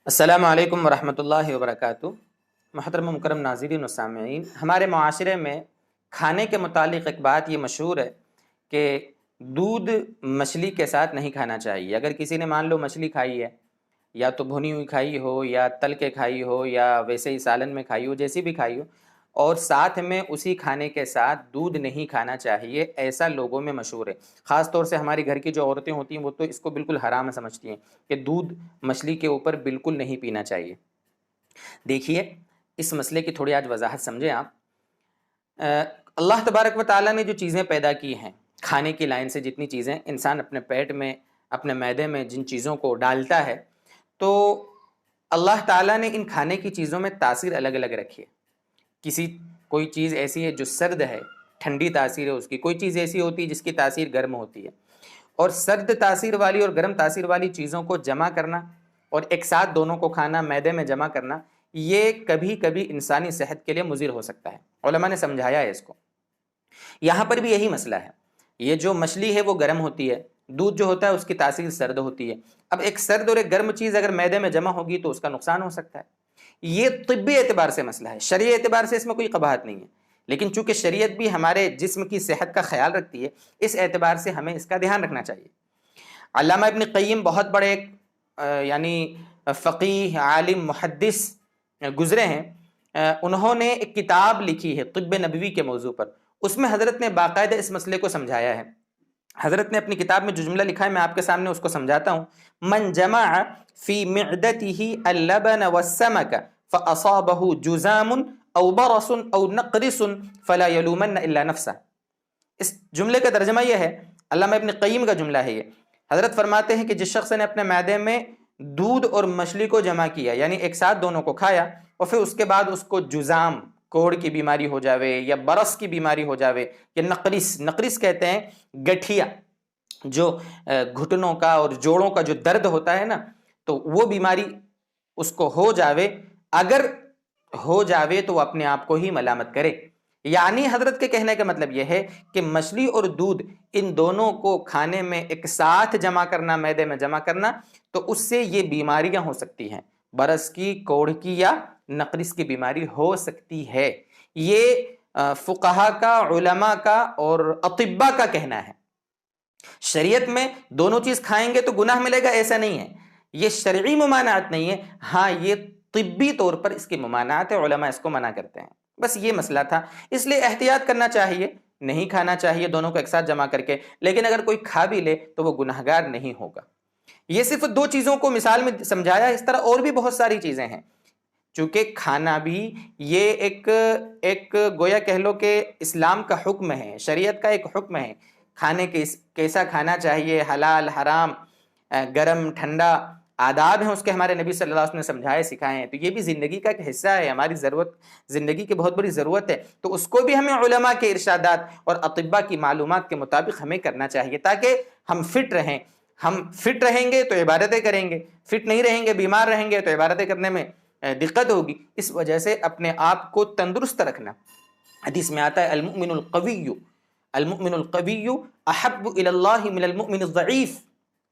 السلام علیکم ورحمۃ اللہ وبرکاتہ۔ محترم مکرم ناظرین و سامعین، ہمارے معاشرے میں کھانے کے متعلق ایک بات یہ مشہور ہے کہ دودھ مچھلی کے ساتھ نہیں کھانا چاہیے۔ اگر کسی نے مان لو مچھلی کھائی ہے، یا تو بھنی ہوئی کھائی ہو، یا تل کے کھائی ہو، یا ویسے ہی سالن میں کھائی ہو، جیسی بھی کھائی ہو، اور ساتھ میں اسی کھانے کے ساتھ دودھ نہیں کھانا چاہیے، ایسا لوگوں میں مشہور ہے۔ خاص طور سے ہماری گھر کی جو عورتیں ہوتی ہیں وہ تو اس کو بالکل حرام سمجھتی ہیں کہ دودھ مچھلی کے اوپر بالکل نہیں پینا چاہیے۔ دیکھیے، اس مسئلے کی تھوڑی آج وضاحت سمجھیں آپ۔ اللہ تبارک و تعالیٰ نے جو چیزیں پیدا کی ہیں، کھانے کی لائن سے جتنی چیزیں انسان اپنے پیٹ میں، اپنے معدے میں جن چیزوں کو ڈالتا ہے، تو اللہ تعالیٰ نے ان کھانے کی چیزوں میں تاثیر الگ الگ رکھی ہے۔ کوئی چیز ایسی ہے جو سرد ہے، ٹھنڈی تاثیر ہے اس کی، کوئی چیز ایسی ہوتی ہے جس کی تاثیر گرم ہوتی ہے، اور سرد تاثیر والی اور گرم تاثیر والی چیزوں کو جمع کرنا اور ایک ساتھ دونوں کو کھانا، معدے میں جمع کرنا، یہ کبھی کبھی انسانی صحت کے لیے مضر ہو سکتا ہے۔ علماء نے سمجھایا ہے اس کو۔ یہاں پر بھی یہی مسئلہ ہے۔ یہ جو مچھلی ہے وہ گرم ہوتی ہے، دودھ جو ہوتا ہے اس کی تاثیر سرد ہوتی ہے۔ اب ایک سرد اور ایک گرم چیز اگر معدے میں جمع ہوگی تو اس کا نقصان ہو سکتا ہے۔ یہ طبی اعتبار سے مسئلہ ہے، شرعی اعتبار سے اس میں کوئی قباحت نہیں ہے، لیکن چونکہ شریعت بھی ہمارے جسم کی صحت کا خیال رکھتی ہے، اس اعتبار سے ہمیں اس کا دھیان رکھنا چاہیے۔ علامہ ابن قیم بہت بڑے یعنی فقیہ، عالم، محدث گزرے ہیں۔ انہوں نے ایک کتاب لکھی ہے طب نبوی کے موضوع پر، اس میں حضرت نے باقاعدہ اس مسئلے کو سمجھایا ہے۔ حضرت نے اپنی کتاب میں جو جملہ لکھا ہے میں آپ کے سامنے اس کو سمجھاتا ہوں۔ من جمع فی معدته اللبن والسمک فاصابه جزام او برص او نقرس فلا يلومن الا نفسه۔ اس جملے کا ترجمہ یہ ہے، علامہ ابن قیم کا جملہ ہے یہ۔ حضرت فرماتے ہیں کہ جس شخص نے اپنے معدے میں دودھ اور مچھلی کو جمع کیا، یعنی ایک ساتھ دونوں کو کھایا، اور پھر اس کے بعد اس کو جزام، کوڑ کی بیماری ہو جاوے، یا برس کی بیماری ہو جاوے، یا نقرس کہتے ہیں گٹھیا، جو گھٹنوں کا اور جوڑوں کا جو درد ہوتا ہے نا، تو وہ بیماری اس کو ہو جاوے، اگر ہو جاوے تو وہ اپنے آپ کو ہی ملامت کرے۔ یعنی حضرت کے کہنے کا مطلب یہ ہے کہ مچھلی اور دودھ ان دونوں کو کھانے میں ایک ساتھ جمع کرنا، معدے میں جمع کرنا، تو اس سے یہ بیماریاں ہو سکتی ہیں، برس کی، کوڑھ کی یا نقرس کی بیماری ہو سکتی ہے۔ یہ فقہا کا، علماء کا اور اطباء کا کہنا ہے۔ شریعت میں دونوں چیز کھائیں گے تو گناہ ملے گا ایسا نہیں ہے، یہ شرعی ممانعت نہیں ہے، ہاں یہ طبی طور پر اس کی ممانعت ہے، علماء اس کو منع کرتے ہیں۔ بس یہ مسئلہ تھا، اس لیے احتیاط کرنا چاہیے، نہیں کھانا چاہیے دونوں کو ایک ساتھ جمع کر کے، لیکن اگر کوئی کھا بھی لے تو وہ گناہگار نہیں ہوگا۔ یہ صرف دو چیزوں کو مثال میں سمجھایا، اس طرح اور بھی بہت ساری چیزیں ہیں۔ چونکہ کھانا بھی یہ ایک گویا کہہ لو کہ اسلام کا حکم ہے، شریعت کا ایک حکم ہے، کھانے کے کیسا کھانا چاہیے، حلال، حرام، گرم، ٹھنڈا، آداب ہیں اس کے، ہمارے نبی صلی اللہ علیہ وسلم نے سمجھائے، سکھائے ہیں۔ تو یہ بھی زندگی کا ایک حصہ ہے، ہماری ضرورت، زندگی کی بہت بڑی ضرورت ہے، تو اس کو بھی ہمیں علماء کے ارشادات اور اطباء کی معلومات کے مطابق ہمیں کرنا چاہیے، تاکہ ہم فٹ رہیں۔ ہم فٹ رہیں گے تو عبادتیں کریں گے، فٹ نہیں رہیں گے، بیمار رہیں گے تو عبادتیں کرنے میں دقت ہوگی۔ اس وجہ سے اپنے آپ کو تندرست رکھنا۔ حدیث میں آتا ہے المؤمن القوی احب الی اللہ من المؤمن الضعیف،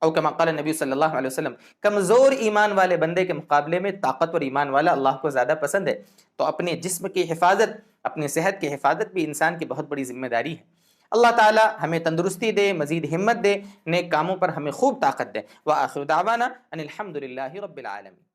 او کما قال نبی صلی اللہ علیہ وسلم، کمزور ایمان والے بندے کے مقابلے میں طاقتور ایمان والا اللہ کو زیادہ پسند ہے۔ تو اپنے جسم کی حفاظت، اپنے صحت کی حفاظت بھی انسان کی بہت بڑی ذمہ داری ہے۔ اللہ تعالی ہمیں تندرستی دے، مزید ہمت دے، نیک کاموں پر ہمیں خوب طاقت دے۔ وآخر دعوانا ان الحمد للہ رب العالمین۔